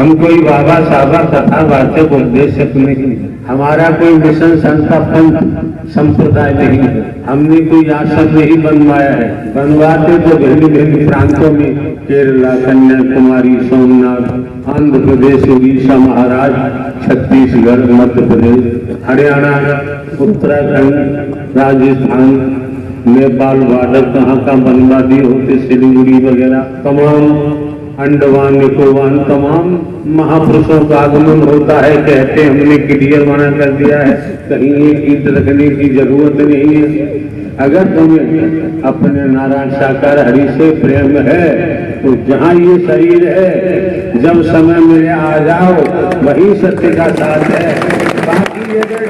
हम कोई बाबा साबा कथा वाचक उद्देश्य नहीं, हमारा कोई मिशन संस्था पंथ संप्रदाय नहीं है, हमने कोई आश्रम नहीं बनवाया है। बनवाते तो भिन्न भिन्न प्रांतों में, केरला, कन्याकुमारी, सोमनाथ, आंध्र प्रदेश, उड़ीसा, महाराष्ट्र, छत्तीसगढ़, मध्य प्रदेश, हरियाणा, उत्तराखंड, राजस्थान, नेपाल बॉर्डर कहाँ का बनवा दिए होते, सिलीगुड़ी वगैरह, तमाम अंडमान निकोबार, तमाम महापुरुषों का आगमन होता है। कहते हमने क्लियर मना कर दिया है, कहीं एक ईद रखने की जरूरत नहीं है। अगर तुम्हें अपने नारायण साकार हरि से प्रेम है तो जहाँ ये शरीर है, जब समय मिले आ जाओ, वही सत्य का साथ है। बाकी अगर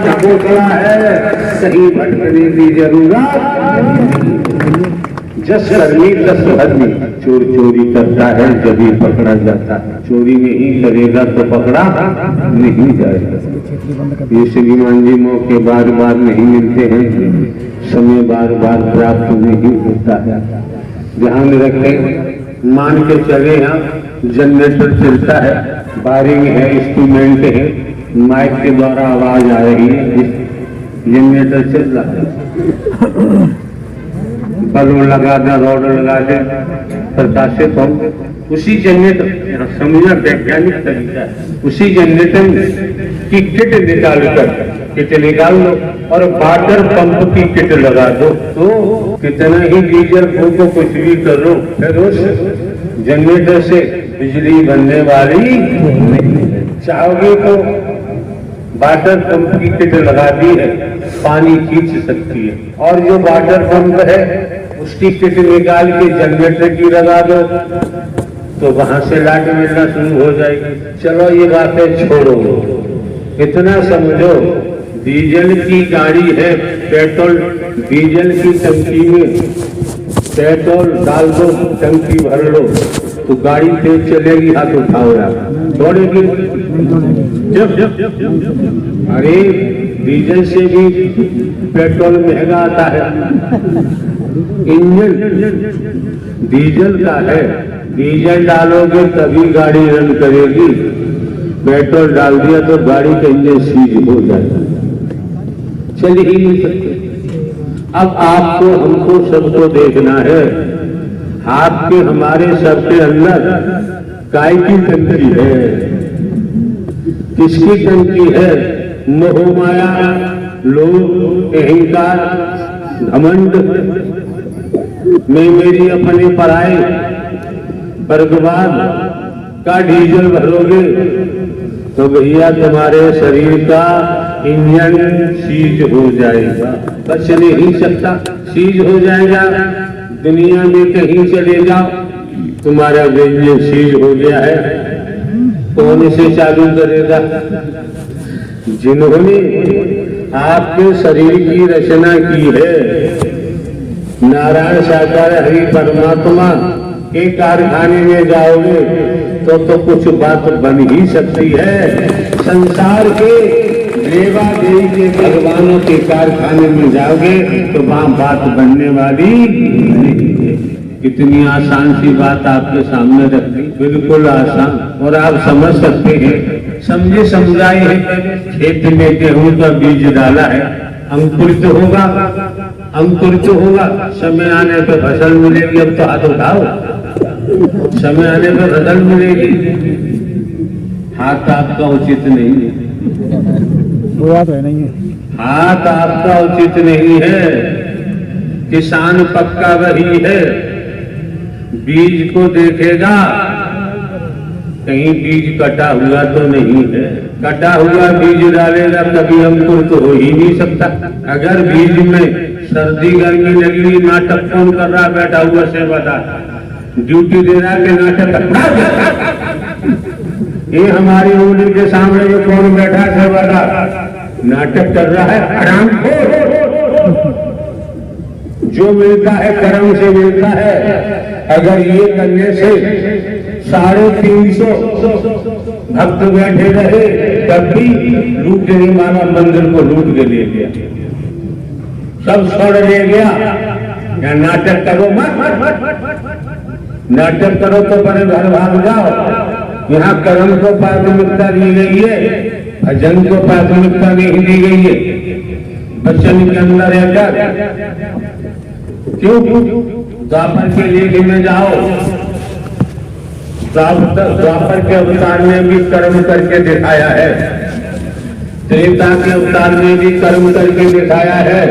ढकोसला है, कहीं भटकने की जरूरत। जस करनी तस धर्मी, चोर चोरी करता है जब ही पकड़ा जाता है, चोरी नहीं करेगा तो पकड़ा नहीं जाएगा। ये श्रीमान जी मौके बार बार नहीं मिलते हैं, समय बार बार प्राप्त नहीं होता है। ध्यान रखें, मान के चले यहाँ जनरेटर चलता है, वायरिंग है, इंस्ट्रूमेंट है, माइक के द्वारा आवाज आ रही है, जनरेटर चल रहा है, बल्ब लगा दे, रॉड लगा दे, प्रकाशित हो, उसी जनरेटर, समझना वैज्ञानिक तरीका है, उसी जनरेटर की किट निकाल कर, किट निकाल लो और वाटर पंप की किट लगा दो, तो कितना ही डीजल फूको, कुछ भी करो, फिर उस जनरेटर से बिजली बनने वाली नहीं। चाहोगे तो वाटर पंप की किट लगा दी है, पानी खींच सकती है, और जो वाटर पंप है उसकी किट निकाल के जनरेटर की लगा दो तो वहां से लाइट मिलना शुरू हो जाएगी। चलो ये बातें छोड़ो, इतना समझो, डीजल की गाड़ी है, पेट्रोल डीजल की टंकी में पेट्रोल डाल दो, टंकी भर लो तो गाड़ी तेज चलेगी, हाथ उठाओ यार, दौड़ेगी। अरे डीजल से भी पेट्रोल महंगा आता है, इंजन डीजल का है, डीजल डालोगे तभी गाड़ी रन करेगी, पेट्रोल डाल दिया तो गाड़ी का इंजन सीज हो जाएगा, चल ही नहीं सकते। अब आपको हमको सबको देखना है, आपके हमारे सबके अंदर काय की टंकी है, किसकी टंकी है? मोह माया, लोभ, अहंकार, घमंड में मेरी अपने पराए वर्गवाद का डीजल भरोगे तो भैया तुम्हारे शरीर का इंजन सीज हो जाएगा, बच नहीं सकता, सीज हो जाएगा। दुनिया में कहीं चले जाओ, तुम्हारा इंजन सीज हो गया है, कौन इसे चालू करेगा? जिन्होंने आपके शरीर की रचना की है, नारायण साकार हरि परमात्मा के कारखाने में जाओगे तो कुछ बात बन ही सकती है। संसार के देवा देवी के भगवानों के कारखाने में जाओगे तो वहां बात बनने वाली नहीं है। कितनी आसान सी बात आपके सामने रख दी, बिल्कुल आसान, और आप समझ सकते हैं। समझे समुदाय है, खेत में गेहूं का बीज डाला है, अंकुरित होगा, अंकुरित होगा, समय आने पर फसल मिलेगी। अब तो हाथ उठाओ, समय आने पर फसल मिलेगी। हाथ आपका उचित नहीं है, हाथ आपका उचित नहीं है। किसान पक्का वही है, बीज को देखेगा, कहीं बीज कटा हुआ तो नहीं है। कटा हुआ बीज डालेगा कभी अंकुर तो हो ही नहीं सकता। अगर बीज में सर्दी गर्मी लगी हुई, नाटक कौन कर रहा बैठा हुआ सेवादार, ड्यूटी दे रहा के नाटक ये हमारी उंगली के सामने में कौन बैठा सेवादार, नाटक कर रहा है। आराम जो मिलता है कर्म से मिलता है। अगर ये करने से 350 भक्त बैठे रहे तब भी लूटने वाला मंदिर को लूट के ले गया, सब छोड़ ले गया। या नाटक करो मत, नाटक करो तो बड़े घर भाग जाओ। यहाँ कर्म को प्राथमिकता दी गई है, भजन को प्राथमिकता नहीं दी गई है। वचन के अंदर रहकर क्यों द्वापर के लेख में जाओ, द्वापर के अवतार में भी कर्म करके दिखाया है, त्रेता के अवतार में भी कर्म करके दिखाया है,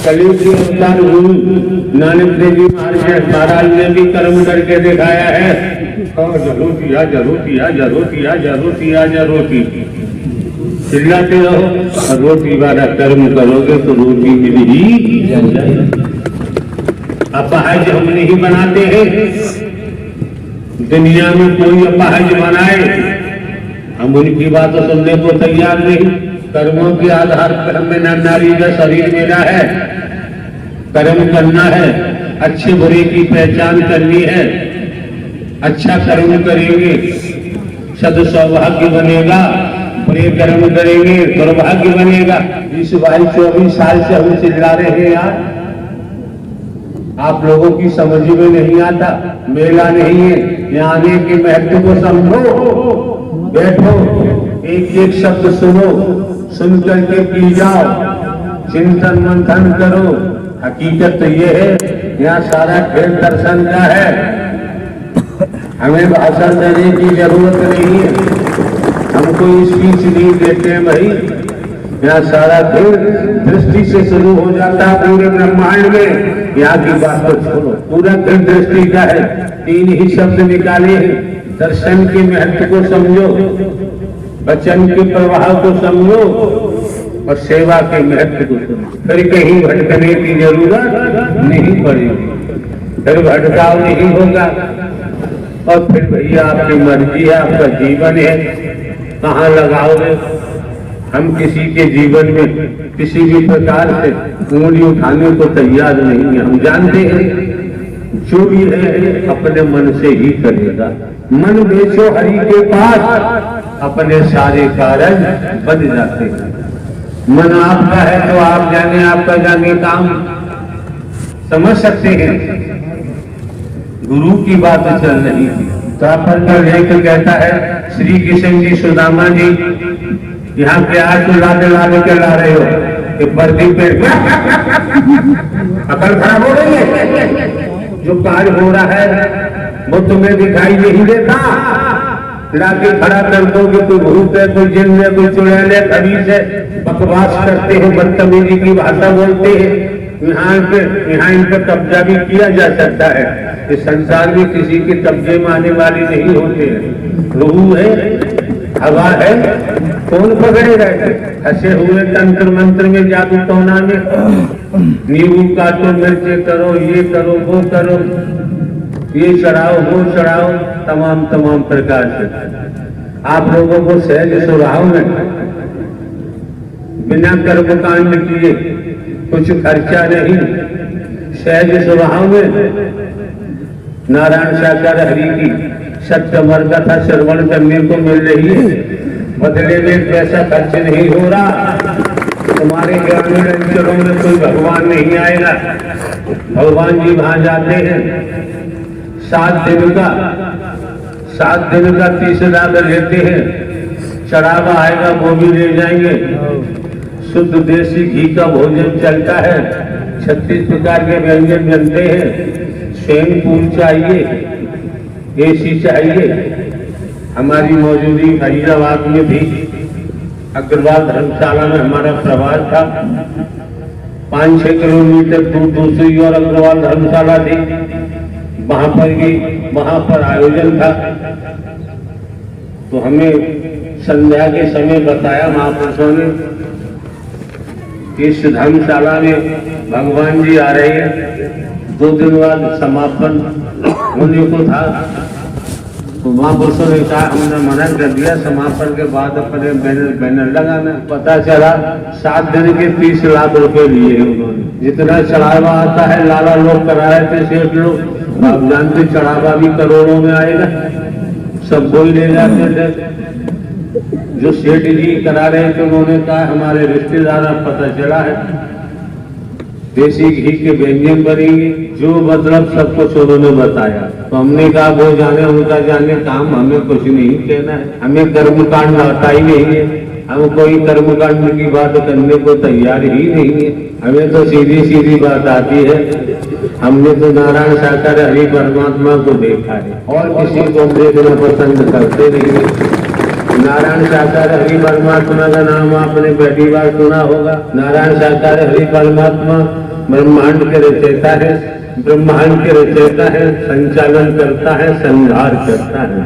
कलयुग के अवतार गुरु नानक देव जी महाराज ने भी कर्म करके दिखाया है। और जरूरती आ जरूरती आ जरूरती आ जरूरती आ जरूरती चिल्लाते रहो, रोटी वाला कर्म करोगे तो रोटी मिल ही जाएगी। अपाहज हम नहीं बनाते हैं, दुनिया में कोई अपाहज बनाए हम उनकी बात सुनने को तैयार नहीं। कर्मों के आधार पर हमें नारी का शरीर मिला है, कर्म करना है, अच्छे बुरे की पहचान करनी है, अच्छा कर्म करेंगे सद सौभाग्य बनेगा, बुरे कर्म करेंगे दुर्भाग्य बनेगा। इस 22-24 साल से हम चिल्ला रहे हैं यार, आप लोगों की समझ में नहीं आता, मेला नहीं है, यहाँ आने के महत्व को समझो, बैठो एक एक शब्द सुनो, सुन करके पी जाओ, चिंतन मंथन करो। हकीकत तो ये है यहाँ सारा खेल दर्शन का है, हमें भाषण देने की जरूरत नहीं है, हम कोई स्पीच नहीं देते हैं भाई। यहाँ सारा खेल दृष्टि से शुरू हो जाता है पूरे ब्रह्मांड में। यहाँ की बात तो छोड़ो, पूरा खेल दृष्टि का है। 3 ही शब्द निकाले हैं, दर्शन के महत्व को समझो, वचन के प्रवाह को समझो और सेवा के महत्व को समझो, फिर कहीं भटकने की जरूरत नहीं पड़ेगी, फिर भटकाव नहीं होगा। और फिर भैया आपकी मर्जी है, आपका जीवन है, कहाँ लगाओगे। हम किसी के जीवन में किसी भी प्रकार से उंगली उठाने को तैयार नहीं है। हम जानते हैं जो भी है अपने मन से ही करेगा। मन बेचो हरि के पास, अपने सारे कार्य बन जाते हैं। मन आपका है तो आप जाने, आपका जाने काम समझ सकते हैं। गुरु की बात चल रही थी, द्वापर का लेख कहता है श्री कृष्ण जी सुदामा जी यहाँ प्यार को लादे लादे के ला रहे हो कि पर्दी पे अकल खराब हो रही है। जो कार्य हो रहा है वो तुम्हें दिखाई नहीं देता, लाके खड़ा कर दो कि कोई भूत है, कोई जिन है, कोई चुड़ैल है, खबीज है, बकवास करते हो, बदतमीजी की भाषा बोलते हैं। यहाँ इन पर कब्जा भी किया जा सकता है। इस संसार में किसी के कब्जे में आने वाली नहीं होते हैं। रूह है, हवा है, कौन पकड़ेगा? हंसे हुए तंत्र मंत्र में, जादू टोना में, नींबू काटो, मिर्चे करो, ये करो, वो करो, ये चढ़ाओ, वो चढ़ाओ, तमाम प्रकार से आप लोगों को सहज सुराहों में बिना कर्मकांड किए कुछ खर्चा नहीं, सहज सुराहों में नारायण साकार हरि की सत्यमर कथा श्रवण करने को मिल रही है। बदले में पैसा खर्च नहीं हो रहा। तुम्हारे ग्रामीण अंचलों में कोई भगवान नहीं आएगा, भगवान जी वहां जाते हैं। 7 दिन का 30 लाख लेते हैं, चढ़ावा आएगा वो भी ले जाएंगे। शुद्ध देसी घी का भोजन चलता है, 36 प्रकार के व्यंजन बनते हैं। स्विमिंग पूल चाहिए, एसी चाहिए। हमारी मौजूदगी फरीदाबाद में भी अग्रवाल धर्मशाला में हमारा प्रवास था। 5-6 किलोमीटर दूर दूसरी और अग्रवाल धर्मशाला थी, वहां पर आयोजन था। तो हमें संध्या के समय बताया महापुरुषों ने कि इस धर्मशाला में भगवान जी आ रहे हैं। 2 दिन बाद समापन होने को था, तो महापुरुषों ने कहा, हमने मना कर दिया समापन के बाद अपने बैनर लगाना। पता चला 7 दिन के 30 लाख रुपए लिए उन्होंने। जितना चढ़ावा आता है लाला लोग करा रहे थे, सेठ लोग, आप जानते चढ़ावा भी करोड़ों में आएगा, सब कोई ले जाते थे। जो सेठ जी करा रहे थे उन्होंने कहा हमारे रिश्तेदार पता चला है देसी घी के व्यंजन बनेंगे, जो मतलब सब कुछ उन्होंने बताया। तो हमने कहा वो जाने उनका जाने, काम हमें कुछ नहीं कहना है, हमें कर्मकांड आता ही नहीं है, हम कोई कर्मकांड की बात करने को तैयार ही नहीं है, हमें तो सीधी सीधी बात आती है। हमने तो नारायण साकार हरि परमात्मा को देखा है और किसी को देखना पसंद करते नहीं है। नारायण साकार हरि परमात्मा का नाम आपने पहली बार सुना होगा। नारायण साकार हरि परमात्मा ब्रह्मांड के रचयिता है, ब्रह्मांड के रचयिता है, संचालन करता है, संहार करता है।